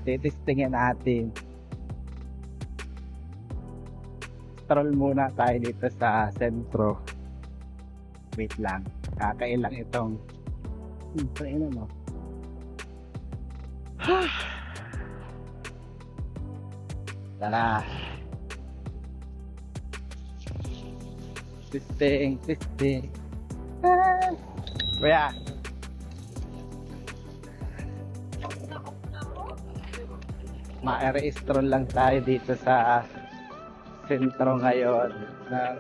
Titistingin natin. Stroll muna tayo dito sa sentro. Wait lang. Kakailang itong ano mo. Tara. Testing. Kuya. Ma-re-stroll lang tayo dito sa sentro ngayon ng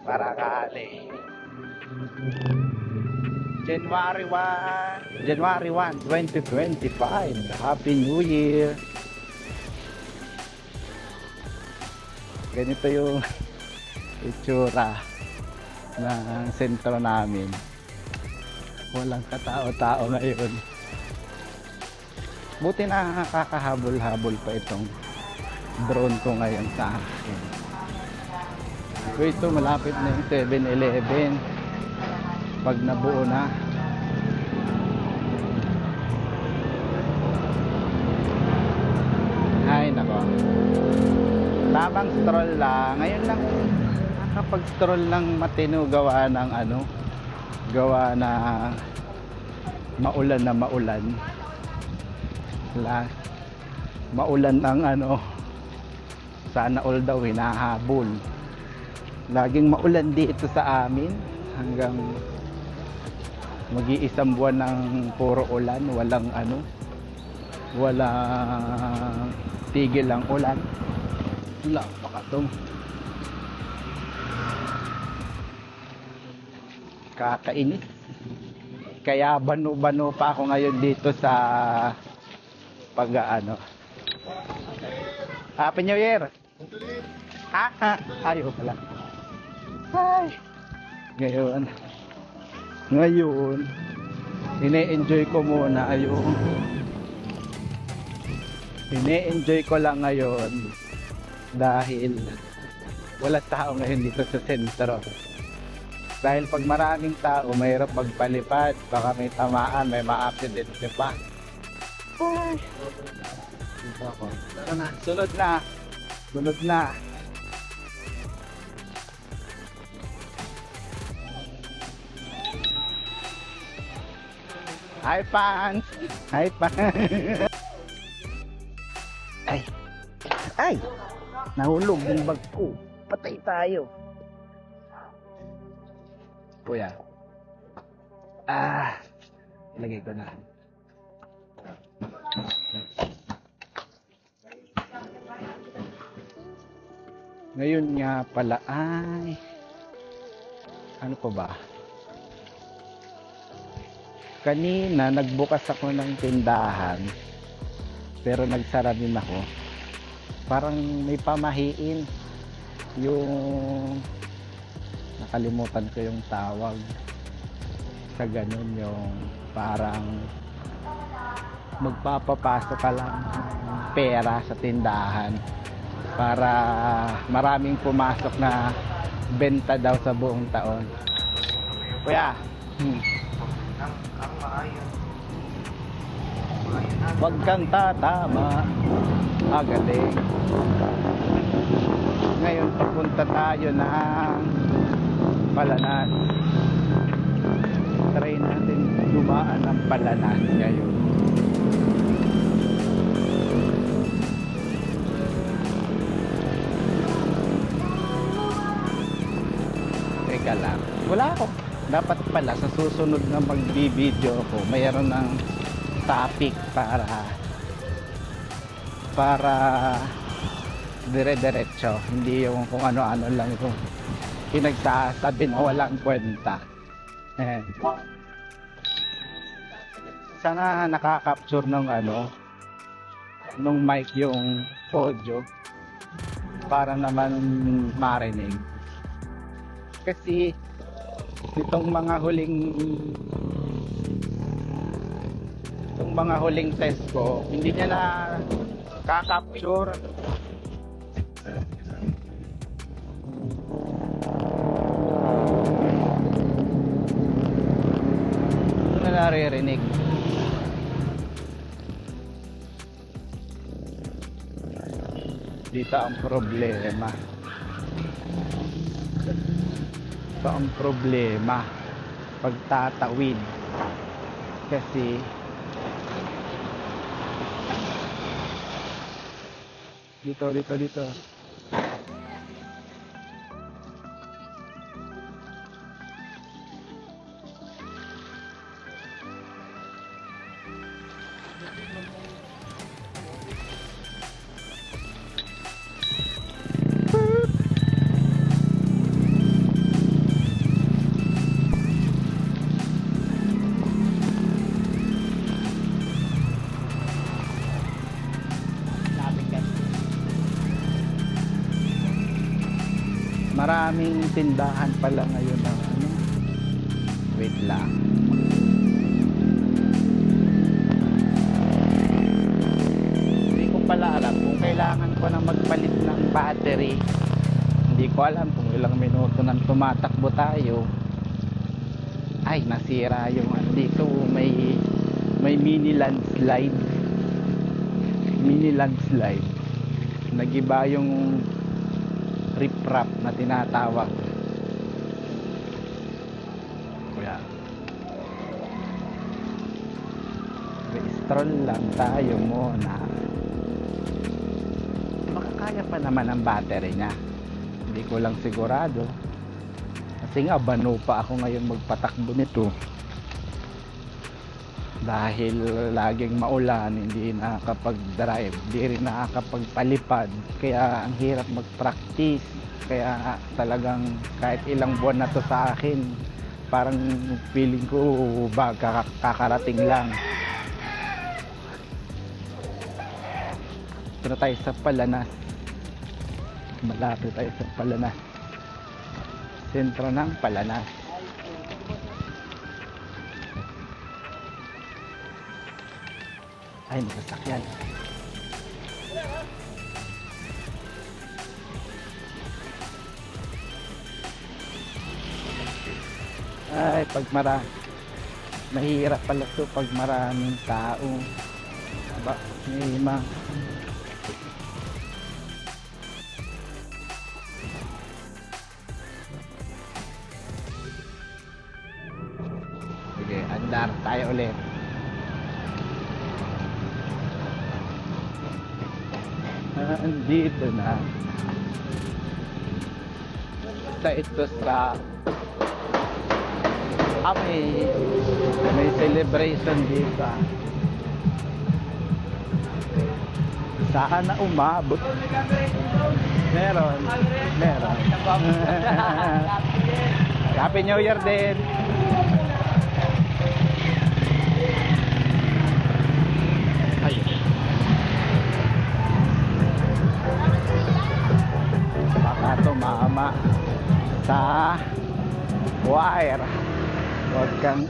Paracale. January 1, 2025. Happy New Year. Ganito yung itsura ng sentro namin. Walang katao-tao ngayon. Buti na nakakahabol-habol pa itong drone ko ngayon sa akin. So ito malapit na yung 7-Eleven. Pag nabuo na. Ay nako. Tamang stroll lang. Ngayon lang nakapag-stroll ng matino gawa ng gawa na maulan. Maulan ang sana all daw hinahabol. Laging maulan dito sa amin hanggang mag-iisang buwan ng puro ulan, walang tigil ang ulan. Wala pa katong kakainis. Kaya bano-bano pa ako ngayon dito sa Happy New Year. Ayaw pala. Hi. Ngayon ine-enjoy ko muna ine-enjoy ko lang ngayon dahil wala tao ngayon dito sa sentro. Dahil pag maraming tao, mahirap magpalipad, baka may tamaan, may ma-accident pa. Ay. Sunod na. Hi fans. Ay. Nahulog yung bag ko. Patay tayo. Kuya. Ilagay ko na. Ngayon nga pala ano pa ba? Kanina nagbukas ako ng tindahan pero nagsara din ako. Parang may pamahiin yung nakalimutan ko yung tawag sa ganun, yung parang magpapapasok ka lang ng pera sa tindahan para maraming pumasok na benta daw sa buong taon. Kuya, wag kang tatama. Galing. Ngayon papunta tayo ng Palanan. Try natin dumaan ng Palanan ngayon. Teka lang. Wala ako. Dapat pala sa susunod na magbibideo ko, mayroon ng topic para dire-diretso, hindi yung kung ano-ano lang yung pinagsasabi na walang kwenta. Sana nakaka-capture ng nung mic yung audio para naman marinig. Kasi itong mga huling test ko, hindi niya na ka-capture. Ito na naririnig. Dito ang problema. Ito ang problema. Pagtatawid. Kasi dito. Maraming tindahan pala ngayon ng ano. Wait lang. Hindi ko pala alam kung kailangan ko na magpalit ng battery. Hindi ko alam kung ilang minuto nang tumatakbo tayo. Ay, nasira yung ano dito. May mini landslide. Mini landslide. Nagiba yung riprap na tinatawag. Kuya, stroll lang tayo muna. Makakaya pa naman ang battery niya. Hindi ko lang sigurado. Kasi nga bano pa ako ngayon magpatakbo nito. Dahil laging maulan, hindi nakakapag-drive, hindi rin nakakapagpalipad, kaya ang hirap mag-practice. Kaya talagang kahit ilang buwan na to sa akin, parang feeling ko kakarating lang. Ito na tayo sa Palanas. Malapit tayo sa Palanas. Sentro ng Palanas. Ay, may sasakyan. Ay, mahirap pala ito pag maraming tao. Aba, may sige, andar tayo ulit. Andito na. Ito sa may celebration dito. Sana umabot. Meron. Happy New Year din. Ayun. Baka tumama sa wire. Huwag kang